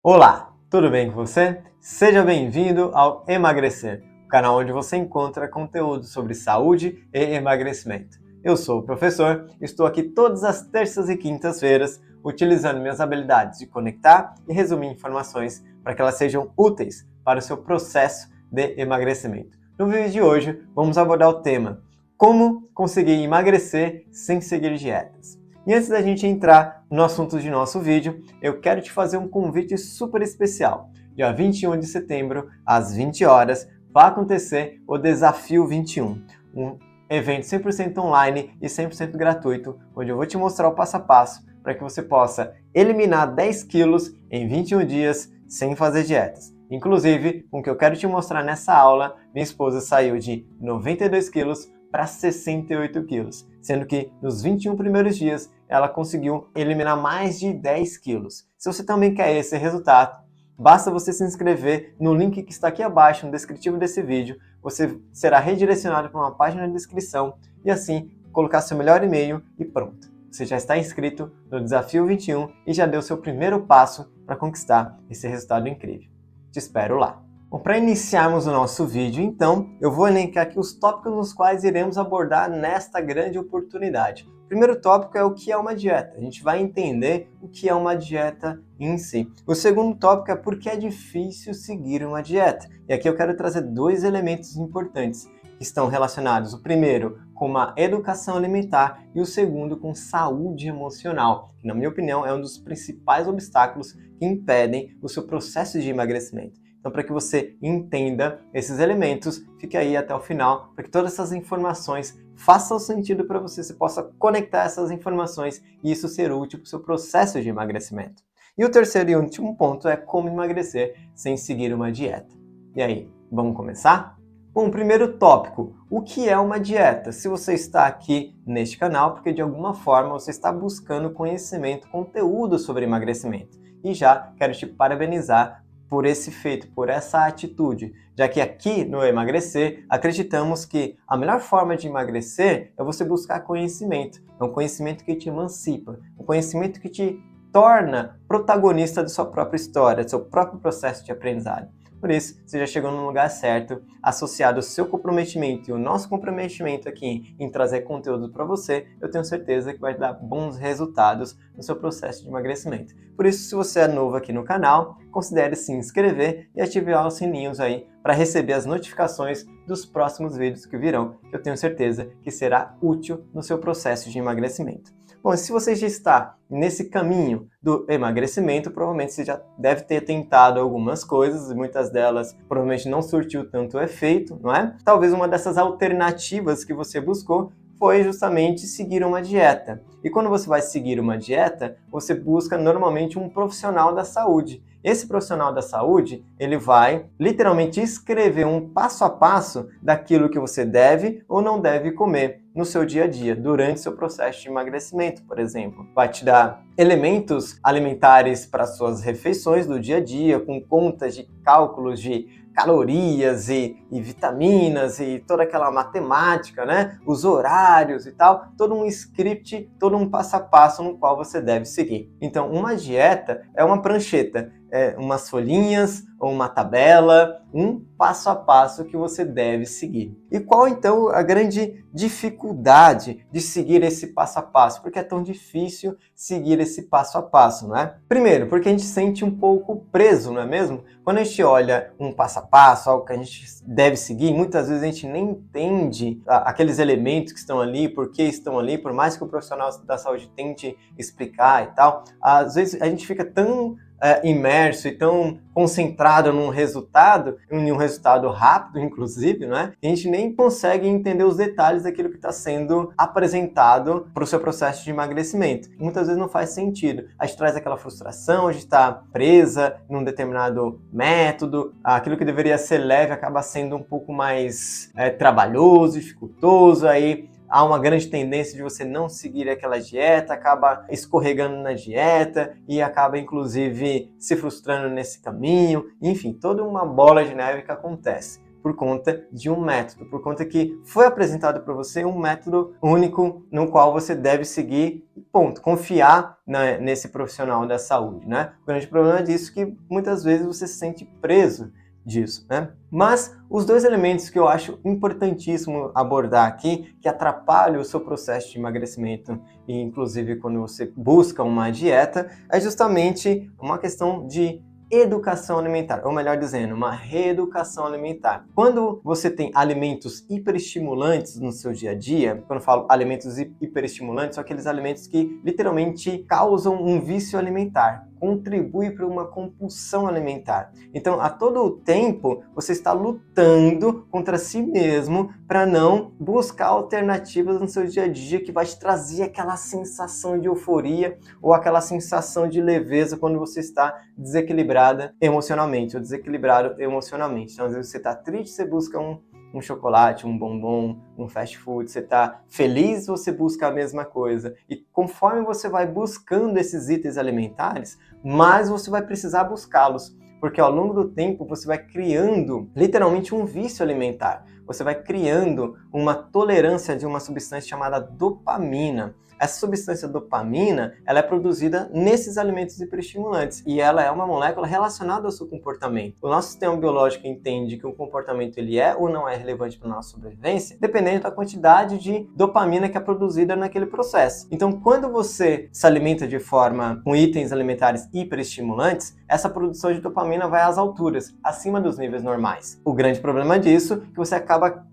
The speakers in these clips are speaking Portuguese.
Olá, tudo bem com você? Seja bem-vindo ao Emagrecer, o canal onde você encontra conteúdo sobre saúde e emagrecimento. Eu sou o professor, estou aqui todas as terças e quintas-feiras utilizando minhas habilidades de conectar e resumir informações para que elas sejam úteis para o seu processo de emagrecimento. No vídeo de hoje, vamos abordar o tema: como conseguir emagrecer sem seguir dietas. E antes da gente entrar no assunto de nosso vídeo, eu quero te fazer um convite super especial. Dia 21 de setembro, às 20 horas, vai acontecer o Desafio 21, um evento 100% online e 100% gratuito, onde eu vou te mostrar o passo a passo para que você possa eliminar 10 quilos em 21 dias sem fazer dietas. Inclusive, com o que eu quero te mostrar nessa aula, minha esposa saiu de 92 quilos para 68 quilos, sendo que nos 21 primeiros dias ela conseguiu eliminar mais de 10 quilos. Se você também quer esse resultado, basta você se inscrever no link que está aqui abaixo no descritivo desse vídeo. Você será redirecionado para uma página de inscrição e assim colocar seu melhor e-mail e pronto. Você já está inscrito no Desafio 21 e já deu seu primeiro passo para conquistar esse resultado incrível. Te espero lá! Bom, para iniciarmos o nosso vídeo, então, eu vou elencar aqui os tópicos nos quais iremos abordar nesta grande oportunidade. O primeiro tópico é o que é uma dieta. A gente vai entender o que é uma dieta em si. O segundo tópico é por que é difícil seguir uma dieta. E aqui eu quero trazer dois elementos importantes que estão relacionados. O primeiro com a educação alimentar e o segundo com saúde emocional, que na minha opinião é um dos principais obstáculos que impedem o seu processo de emagrecimento. Então, para que você entenda esses elementos, fique aí até o final, para que todas essas informações façam sentido para você, você possa conectar essas informações e isso ser útil para o seu processo de emagrecimento. E o terceiro e último ponto é como emagrecer sem seguir uma dieta. E aí, vamos começar? Bom, primeiro tópico, o que é uma dieta? Se você está aqui neste canal, porque de alguma forma você está buscando conhecimento, conteúdo sobre emagrecimento. E já quero te parabenizar por esse feito, por essa atitude, já que aqui no Emagrecer acreditamos que a melhor forma de emagrecer é você buscar conhecimento. É um conhecimento que te emancipa, um conhecimento que te torna protagonista da sua própria história, do seu próprio processo de aprendizado. Por isso, você já chegou no lugar certo, associado ao seu comprometimento e o nosso comprometimento aqui em trazer conteúdo para você, eu tenho certeza que vai dar bons resultados no seu processo de emagrecimento. Por isso, se você é novo aqui no canal, considere se inscrever e ativar os sininhos aí para receber as notificações dos próximos vídeos que virão, que eu tenho certeza que será útil no seu processo de emagrecimento. Bom, se você já está nesse caminho do emagrecimento, provavelmente você já deve ter tentado algumas coisas, e muitas delas provavelmente não surtiu tanto efeito, não é? Talvez uma dessas alternativas que você buscou foi justamente seguir uma dieta. E quando você vai seguir uma dieta, você busca normalmente um profissional da saúde. Esse profissional da saúde, ele vai literalmente escrever um passo a passo daquilo que você deve ou não deve comer no seu dia a dia, durante seu processo de emagrecimento, por exemplo. Vai te dar elementos alimentares para suas refeições do dia a dia, com contas de cálculos de calorias e vitaminas e toda aquela matemática, né? Os horários e tal, todo um script, todo um passo a passo no qual você deve seguir. Então, uma dieta é uma prancheta, umas folhinhas ou uma tabela, um passo a passo que você deve seguir. E qual então a grande dificuldade de seguir esse passo a passo? Porque é tão difícil seguir esse passo a passo, não é? Primeiro, porque a gente se sente um pouco preso, não é mesmo? Quando a gente olha um passo a passo, algo que a gente deve seguir, muitas vezes a gente nem entende aqueles elementos que estão ali, por que estão ali, por mais que o profissional da saúde tente explicar e tal, às vezes a gente fica tão imerso e tão concentrado num resultado, em um resultado rápido, inclusive, né? A gente nem consegue entender os detalhes daquilo que está sendo apresentado para o seu processo de emagrecimento. Muitas vezes não faz sentido. A gente traz aquela frustração, a gente está presa num determinado método, aquilo que deveria ser leve acaba sendo um pouco mais trabalhoso, dificultoso, aí há uma grande tendência de você não seguir aquela dieta, acaba escorregando na dieta e acaba, inclusive, se frustrando nesse caminho. Enfim, toda uma bola de neve que acontece por conta de um método, por conta que foi apresentado para você um método único no qual você deve seguir ponto, confiar nesse profissional da saúde, né? O grande problema disso é que muitas vezes você se sente preso disso, né? Mas os dois elementos que eu acho importantíssimo abordar aqui, que atrapalham o seu processo de emagrecimento, e inclusive quando você busca uma dieta, é justamente uma questão de educação alimentar, ou melhor dizendo, uma reeducação alimentar. Quando você tem alimentos hiperestimulantes no seu dia a dia, quando eu falo alimentos hiperestimulantes, são aqueles alimentos que literalmente causam um vício alimentar, contribui para uma compulsão alimentar. Então, a todo tempo, você está lutando contra si mesmo para não buscar alternativas no seu dia a dia que vai te trazer aquela sensação de euforia ou aquela sensação de leveza quando você está desequilibrada emocionalmente ou desequilibrado emocionalmente. Então, às vezes você está triste, você busca um chocolate, um bombom, um fast food, você está feliz, você busca a mesma coisa. E conforme você vai buscando esses itens alimentares, mais você vai precisar buscá-los. Porque ao longo do tempo você vai criando literalmente um vício alimentar. Você vai criando uma tolerância de uma substância chamada dopamina. Essa substância dopamina, ela é produzida nesses alimentos hiperestimulantes e ela é uma molécula relacionada ao seu comportamento. O nosso sistema biológico entende que o comportamento ele é ou não é relevante para a nossa sobrevivência, dependendo da quantidade de dopamina que é produzida naquele processo. Então, quando você se alimenta de forma com itens alimentares hiperestimulantes, essa produção de dopamina vai às alturas, acima dos níveis normais. O grande problema disso é que você acaba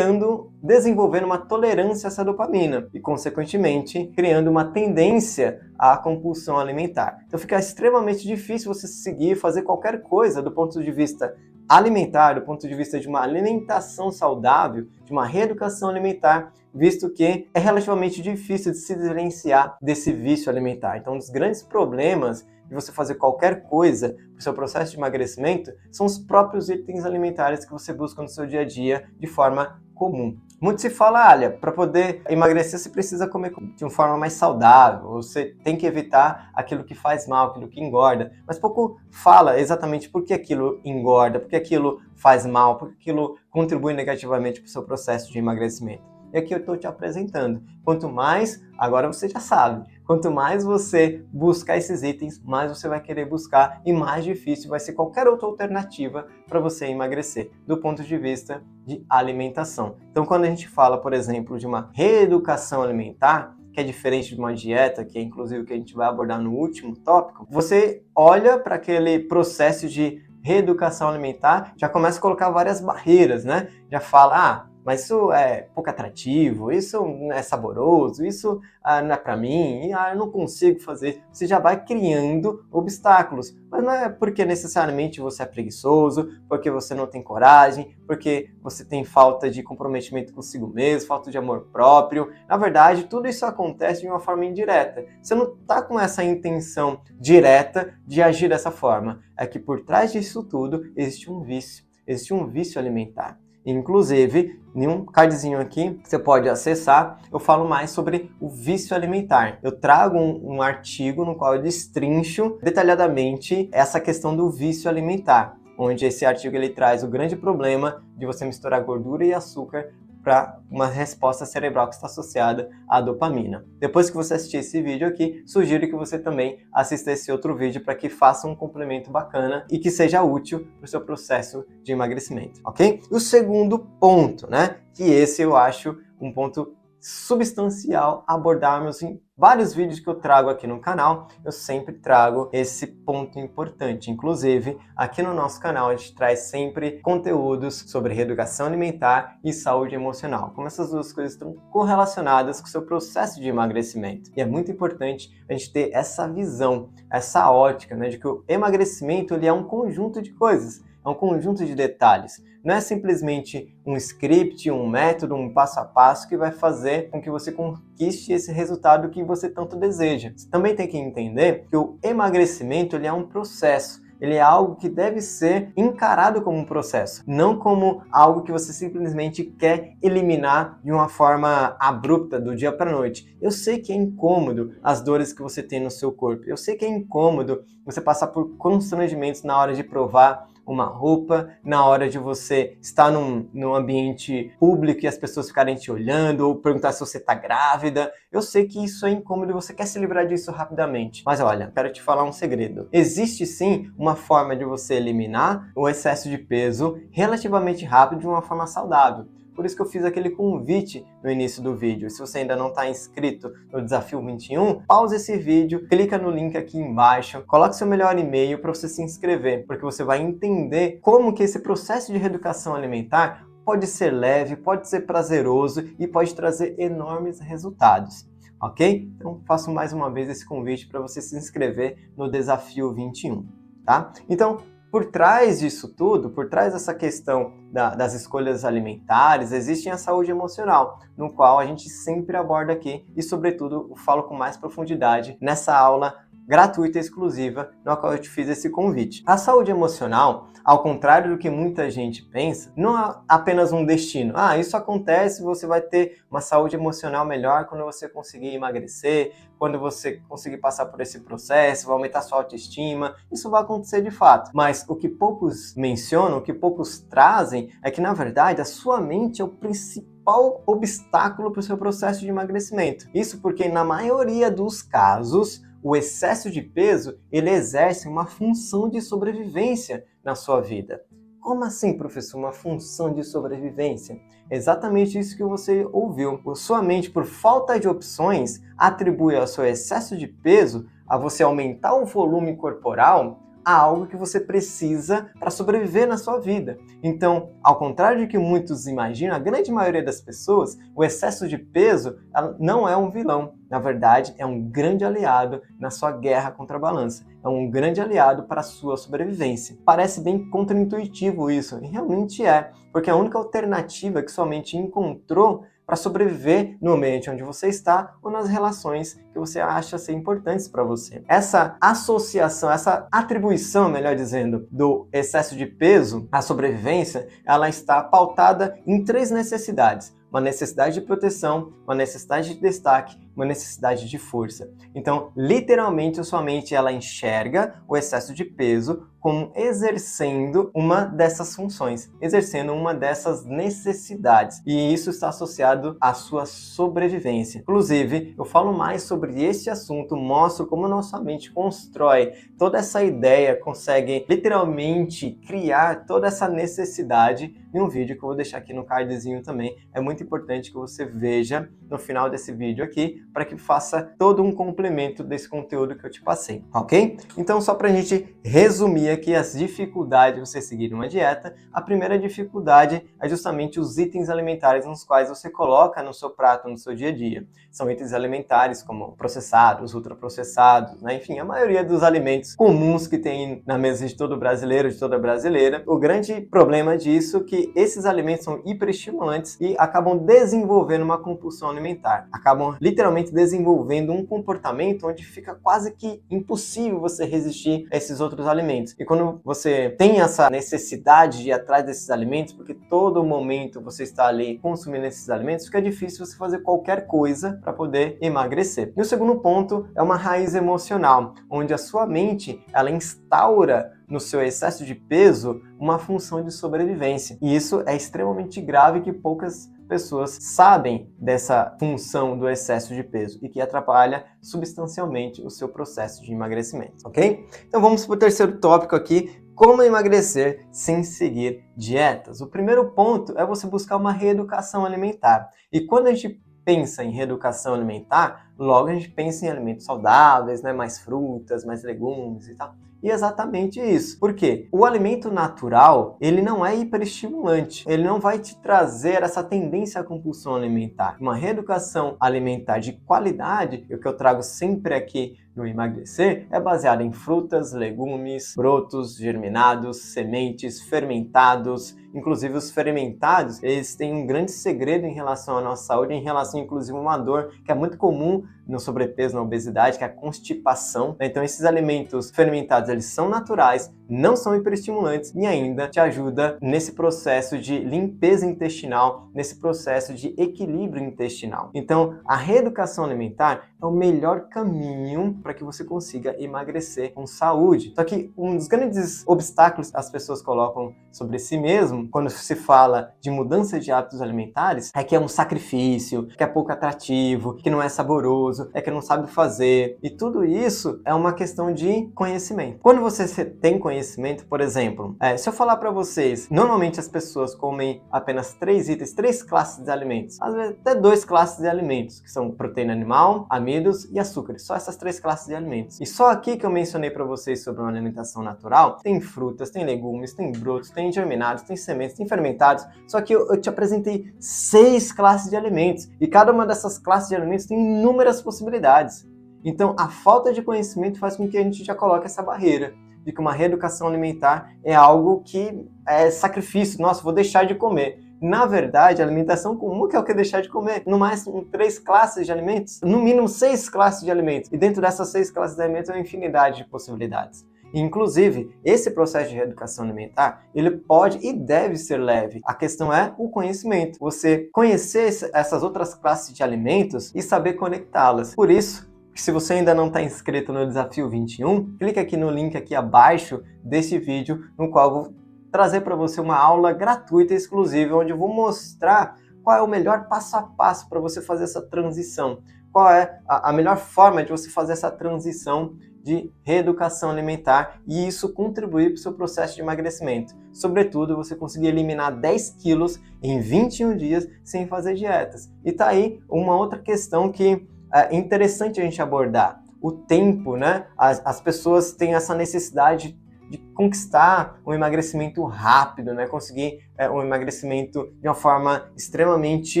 desenvolvendo uma tolerância a essa dopamina e, consequentemente, criando uma tendência à compulsão alimentar. Então fica extremamente difícil você seguir, fazer qualquer coisa do ponto de vista alimentar, do ponto de vista de uma alimentação saudável, de uma reeducação alimentar, visto que é relativamente difícil de se diferenciar desse vício alimentar. Então, um dos grandes problemas de você fazer qualquer coisa para o seu processo de emagrecimento são os próprios itens alimentares que você busca no seu dia a dia de forma comum. Muito se fala, olha, para poder emagrecer você precisa comer de uma forma mais saudável, você tem que evitar aquilo que faz mal, aquilo que engorda, mas pouco fala exatamente por que aquilo engorda, por que aquilo faz mal, por que aquilo contribui negativamente para o seu processo de emagrecimento. E aqui eu estou te apresentando. Quanto mais, agora você já sabe, quanto mais você buscar esses itens, mais você vai querer buscar e mais difícil vai ser qualquer outra alternativa para você emagrecer, do ponto de vista de alimentação. Então, quando a gente fala, por exemplo, de uma reeducação alimentar, que é diferente de uma dieta, que é inclusive o que a gente vai abordar no último tópico, você olha para aquele processo de reeducação alimentar, já começa a colocar várias barreiras, né? Já fala, mas isso é pouco atrativo, isso não é saboroso, isso não é para mim, eu não consigo fazer. Você já vai criando obstáculos, mas não é porque necessariamente você é preguiçoso, porque você não tem coragem, porque você tem falta de comprometimento consigo mesmo, falta de amor próprio. Na verdade, tudo isso acontece de uma forma indireta. Você não está com essa intenção direta de agir dessa forma. É que por trás disso tudo existe um vício alimentar. Inclusive, em um cardzinho aqui que você pode acessar, eu falo mais sobre o vício alimentar. Eu trago um artigo no qual eu destrincho detalhadamente essa questão do vício alimentar, onde esse artigo ele traz o grande problema de você misturar gordura e açúcar para uma resposta cerebral que está associada à dopamina. Depois que você assistir esse vídeo aqui, sugiro que você também assista esse outro vídeo para que faça um complemento bacana e que seja útil para o seu processo de emagrecimento, ok? E o segundo ponto, né? Que esse eu acho um ponto substancial abordarmos em vários vídeos que eu trago aqui no canal, eu sempre trago esse ponto importante. Inclusive, aqui no nosso canal a gente traz sempre conteúdos sobre reeducação alimentar e saúde emocional, como essas duas coisas estão correlacionadas com o seu processo de emagrecimento. E é muito importante a gente ter essa visão, essa ótica, né, de que o emagrecimento ele é um conjunto de coisas, é um conjunto de detalhes. Não é simplesmente um script, um método, um passo a passo que vai fazer com que você conquiste esse resultado que você tanto deseja. Você também tem que entender que o emagrecimento ele é um processo. Ele é algo que deve ser encarado como um processo, não como algo que você simplesmente quer eliminar de uma forma abrupta, do dia para a noite. Eu sei que é incômodo as dores que você tem no seu corpo, eu sei que é incômodo você passar por constrangimentos na hora de provar uma roupa, na hora de você estar num ambiente público e as pessoas ficarem te olhando ou perguntar se você está grávida. Eu sei que isso é incômodo e você quer se livrar disso rapidamente. Mas olha, quero te falar um segredo. Existe sim uma forma de você eliminar o excesso de peso relativamente rápido de uma forma saudável. Por isso que eu fiz aquele convite no início do vídeo. Se você ainda não está inscrito no Desafio 21, pause esse vídeo, clica no link aqui embaixo, coloque seu melhor e-mail para você se inscrever, porque você vai entender como que esse processo de reeducação alimentar pode ser leve, pode ser prazeroso e pode trazer enormes resultados. Ok? Então faço mais uma vez esse convite para você se inscrever no Desafio 21, tá? Então, por trás disso tudo, por trás dessa questão das escolhas alimentares, existe a saúde emocional, no qual a gente sempre aborda aqui e, sobretudo, eu falo com mais profundidade nessa aula gratuita e exclusiva, na qual eu te fiz esse convite. A saúde emocional, ao contrário do que muita gente pensa, não é apenas um destino. Isso acontece, você vai ter uma saúde emocional melhor quando você conseguir emagrecer, quando você conseguir passar por esse processo, vai aumentar sua autoestima. Isso vai acontecer de fato. Mas o que poucos mencionam, o que poucos trazem, é que, na verdade, a sua mente é o principal obstáculo para o seu processo de emagrecimento. Isso porque, na maioria dos casos, o excesso de peso, ele exerce uma função de sobrevivência na sua vida. Como assim, professor? Uma função de sobrevivência? Exatamente isso que você ouviu. Sua mente, por falta de opções, atribui ao seu excesso de peso, a você aumentar o volume corporal, a algo que você precisa para sobreviver na sua vida. Então, ao contrário de que muitos imaginam, a grande maioria das pessoas, o excesso de peso não é um vilão. Na verdade, é um grande aliado na sua guerra contra a balança. É um grande aliado para a sua sobrevivência. Parece bem contraintuitivo isso, e realmente é, porque a única alternativa que sua mente encontrou para sobreviver no ambiente onde você está ou nas relações que você acha ser importantes para você. Essa associação, essa atribuição, melhor dizendo, do excesso de peso à sobrevivência, ela está pautada em 3 necessidades. Uma necessidade de proteção, uma necessidade de destaque, uma necessidade de força. Então, literalmente, a sua mente ela enxerga o excesso de peso como exercendo uma dessas funções, exercendo uma dessas necessidades. E isso está associado à sua sobrevivência. Inclusive, eu falo mais sobre esse assunto, mostro como nossa mente constrói toda essa ideia, consegue literalmente criar toda essa necessidade em um vídeo que eu vou deixar aqui no cardzinho também. É muito importante que você veja no final desse vídeo aqui, para que faça todo um complemento desse conteúdo que eu te passei, ok? Então, só para a gente resumir aqui as dificuldades de você seguir uma dieta, a primeira dificuldade é justamente os itens alimentares nos quais você coloca no seu prato, no seu dia a dia. São itens alimentares como processados, ultraprocessados, né? Enfim, a maioria dos alimentos comuns que tem na mesa de todo brasileiro, de toda brasileira. O grande problema disso é que esses alimentos são hiperestimulantes e acabam desenvolvendo uma compulsão alimentar. Acabam literalmente desenvolvendo um comportamento onde fica quase que impossível você resistir a esses outros alimentos. E quando você tem essa necessidade de ir atrás desses alimentos, porque todo momento você está ali consumindo esses alimentos, fica difícil você fazer qualquer coisa para poder emagrecer. E o segundo ponto é uma raiz emocional, onde a sua mente ela instaura no seu excesso de peso uma função de sobrevivência. E isso é extremamente grave, que poucas pessoas sabem dessa função do excesso de peso e que atrapalha substancialmente o seu processo de emagrecimento, ok? Então vamos para o terceiro tópico aqui, como emagrecer sem seguir dietas. O primeiro ponto é você buscar uma reeducação alimentar. E quando a gente pensa em reeducação alimentar, logo a gente pensa em alimentos saudáveis, né? Mais frutas, mais legumes e tal. E exatamente isso. Por quê? O alimento natural, ele não é hiperestimulante. Ele não vai te trazer essa tendência à compulsão alimentar. Uma reeducação alimentar de qualidade, o que eu trago sempre aqui no Emagrecer, é baseada em frutas, legumes, brotos, germinados, sementes, fermentados. Inclusive os fermentados, eles têm um grande segredo em relação à nossa saúde, em relação inclusive a uma dor que é muito comum no sobrepeso, na obesidade, que é a constipação. Então esses alimentos fermentados, eles são naturais, não são hiperestimulantes e ainda te ajuda nesse processo de limpeza intestinal, nesse processo de equilíbrio intestinal. Então, a reeducação alimentar é o melhor caminho para que você consiga emagrecer com saúde. Só que um dos grandes obstáculos que as pessoas colocam sobre si mesmo, quando se fala de mudança de hábitos alimentares, é que é um sacrifício, que é pouco atrativo, que não é saboroso, é que não sabe fazer. E tudo isso é uma questão de conhecimento. Quando você tem conhecimento, por exemplo, se eu falar para vocês, normalmente as pessoas comem apenas 3 itens, 3 classes de alimentos, às vezes até 2 classes de alimentos, que são proteína animal, amidos e açúcares, só essas 3 classes de alimentos. E só aqui que eu mencionei para vocês sobre uma alimentação natural, tem frutas, tem legumes, tem brotos, tem germinados, tem sementes, tem fermentados, só que eu te apresentei 6 classes de alimentos, e cada uma dessas classes de alimentos tem inúmeras possibilidades. Então, a falta de conhecimento faz com que a gente já coloque essa barreira de que uma reeducação alimentar é algo que é sacrifício. Nossa, vou deixar de comer. Na verdade, a alimentação comum que é o que deixar de comer. No máximo 3 classes de alimentos, no mínimo 6 classes de alimentos. E dentro dessas 6 classes de alimentos é uma infinidade de possibilidades. Inclusive, esse processo de reeducação alimentar, ele pode e deve ser leve. A questão é o conhecimento. Você conhecer essas outras classes de alimentos e saber conectá-las. Por isso, se você ainda não está inscrito no Desafio 21, clica aqui no link aqui abaixo desse vídeo, no qual eu vou trazer para você uma aula gratuita e exclusiva, onde eu vou mostrar qual é o melhor passo a passo para você fazer essa transição. Qual é a melhor forma de você fazer essa transição de reeducação alimentar e isso contribuir para o seu processo de emagrecimento. Sobretudo, você conseguir eliminar 10 quilos em 21 dias sem fazer dietas. E tá aí uma outra questão que é interessante a gente abordar. O tempo, né? As pessoas têm essa necessidade de conquistar um emagrecimento rápido, né? Conseguir um emagrecimento de uma forma extremamente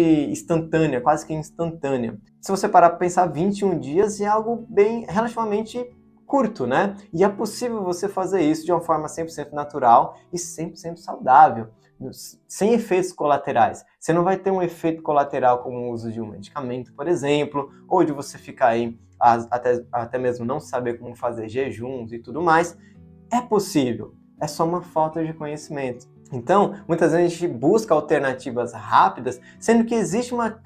instantânea, quase que instantânea. Se você parar para pensar, 21 dias é algo bem relativamente curto, né? E é possível você fazer isso de uma forma 100% natural e 100% saudável, sem efeitos colaterais. Você não vai ter um efeito colateral como o uso de um medicamento, por exemplo, ou de você ficar aí até mesmo não saber como fazer jejuns e tudo mais. É possível, é só uma falta de conhecimento. Então, muitas vezes a gente busca alternativas rápidas, sendo que existe uma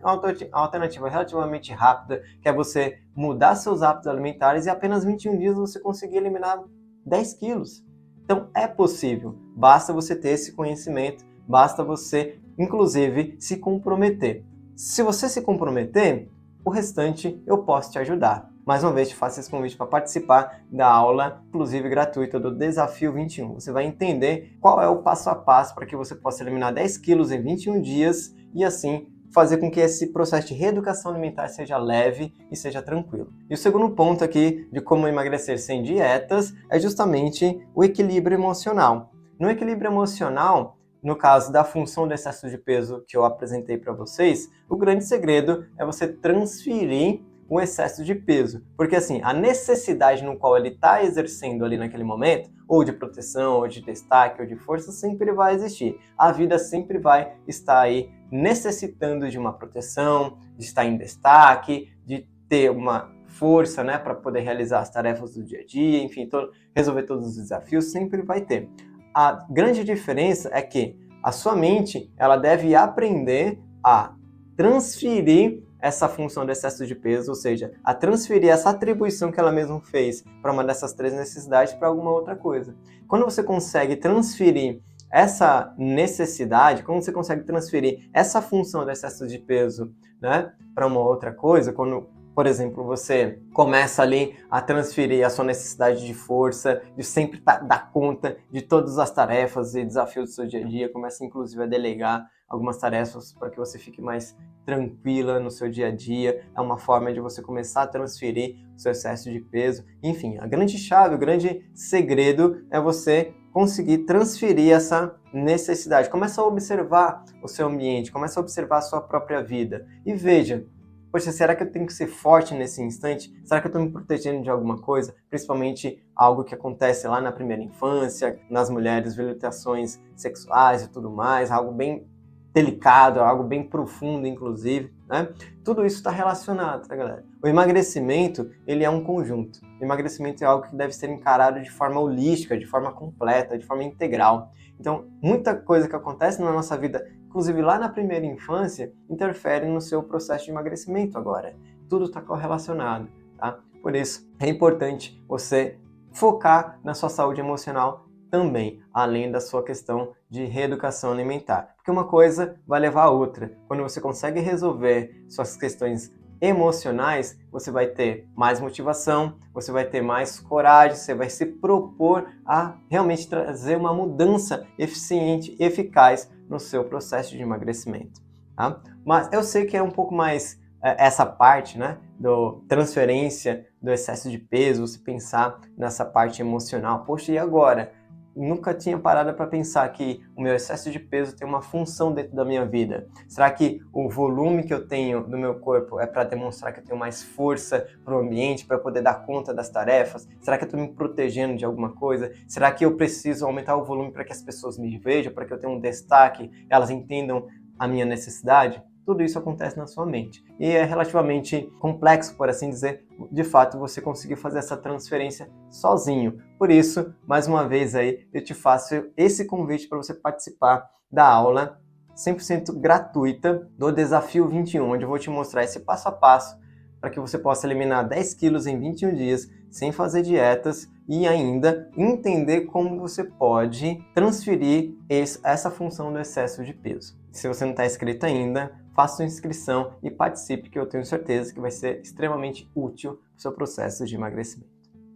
alternativa relativamente rápida, que é você mudar seus hábitos alimentares e apenas 21 dias você conseguir eliminar 10 quilos. Então, é possível, basta você ter esse conhecimento, basta você, inclusive, se comprometer. Se você se comprometer, o restante eu posso te ajudar. Mais uma vez, te faço esse convite para participar da aula, inclusive gratuita, do Desafio 21. Você vai entender qual é o passo a passo para que você possa eliminar 10 quilos em 21 dias e assim fazer com que esse processo de reeducação alimentar seja leve e seja tranquilo. E o segundo ponto aqui de como emagrecer sem dietas é justamente o equilíbrio emocional. No equilíbrio emocional, no caso da função do excesso de peso que eu apresentei para vocês, o grande segredo é você transferir o excesso de peso. Porque assim, a necessidade no qual ele está exercendo ali naquele momento, ou de proteção, ou de destaque, ou de força, sempre vai existir. A vida sempre vai estar aí necessitando de uma proteção, de estar em destaque, de ter uma força, né, para poder realizar as tarefas do dia a dia, enfim, resolver todos os desafios, sempre vai ter. A grande diferença é que a sua mente, ela deve aprender a transferir essa função de excesso de peso, ou seja, a transferir essa atribuição que ela mesma fez para uma dessas 3 necessidades para alguma outra coisa. Quando você consegue transferir essa necessidade, quando você consegue transferir essa função de excesso de peso, né, para uma outra coisa, quando, por exemplo, você começa ali a transferir a sua necessidade de força, de sempre dar conta de todas as tarefas e desafios do seu dia a dia, começa inclusive a delegar algumas tarefas para que você fique mais tranquila no seu dia a dia. É uma forma de você começar a transferir o seu excesso de peso. Enfim, a grande chave, o grande segredo é você conseguir transferir essa necessidade. Começa a observar o seu ambiente, começa a observar a sua própria vida e veja, poxa, será que eu tenho que ser forte nesse instante? Será que eu estou me protegendo de alguma coisa? Principalmente algo que acontece lá na primeira infância, nas mulheres, violentações sexuais e tudo mais, algo bem delicado, algo bem profundo, inclusive, né? Tudo isso está relacionado, tá, galera? O emagrecimento, ele é um conjunto. O emagrecimento é algo que deve ser encarado de forma holística, de forma completa, de forma integral. Então, muita coisa que acontece na nossa vida, inclusive lá na primeira infância, interfere no seu processo de emagrecimento agora. Tudo está correlacionado, tá? Por isso, é importante você focar na sua saúde emocional também, além da sua questão de reeducação alimentar. Porque uma coisa vai levar a outra. Quando você consegue resolver suas questões emocionais, você vai ter mais motivação, você vai ter mais coragem, você vai se propor a realmente trazer uma mudança eficiente, eficaz no seu processo de emagrecimento, tá? Mas eu sei que é um pouco mais essa parte, né, do transferência do excesso de peso, você pensar nessa parte emocional. Poxa, e agora? Nunca tinha parado para pensar que o meu excesso de peso tem uma função dentro da minha vida. Será que o volume que eu tenho no meu corpo é para demonstrar que eu tenho mais força para o ambiente, para poder dar conta das tarefas? Será que eu estou me protegendo de alguma coisa? Será que eu preciso aumentar o volume para que as pessoas me vejam, para que eu tenha um destaque, elas entendam a minha necessidade? Tudo isso acontece na sua mente. E é relativamente complexo, por assim dizer, de fato, você conseguir fazer essa transferência sozinho. Por isso, mais uma vez aí, eu te faço esse convite para você participar da aula 100% gratuita do Desafio 21, onde eu vou te mostrar esse passo a passo para que você possa eliminar 10 quilos em 21 dias, sem fazer dietas e ainda entender como você pode transferir essa função do excesso de peso. Se você não está inscrito ainda, faça sua inscrição e participe, que eu tenho certeza que vai ser extremamente útil para o seu processo de emagrecimento,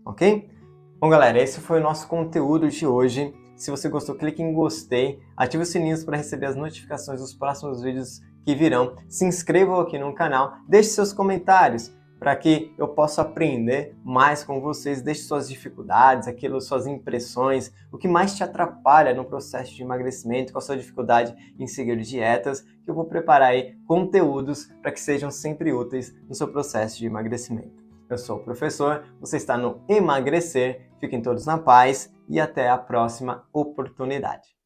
ok? Bom, galera, esse foi o nosso conteúdo de hoje. Se você gostou, clique em gostei, ative os sininhos para receber as notificações dos próximos vídeos que virão. Se inscrevam aqui no canal, deixe seus comentários para que eu possa aprender mais com vocês. Deixe suas dificuldades, suas impressões, o que mais te atrapalha no processo de emagrecimento, qual a sua dificuldade em seguir dietas, que eu vou preparar aí conteúdos para que sejam sempre úteis no seu processo de emagrecimento. Eu sou o professor, você está no Emagrecer, fiquem todos na paz e até a próxima oportunidade.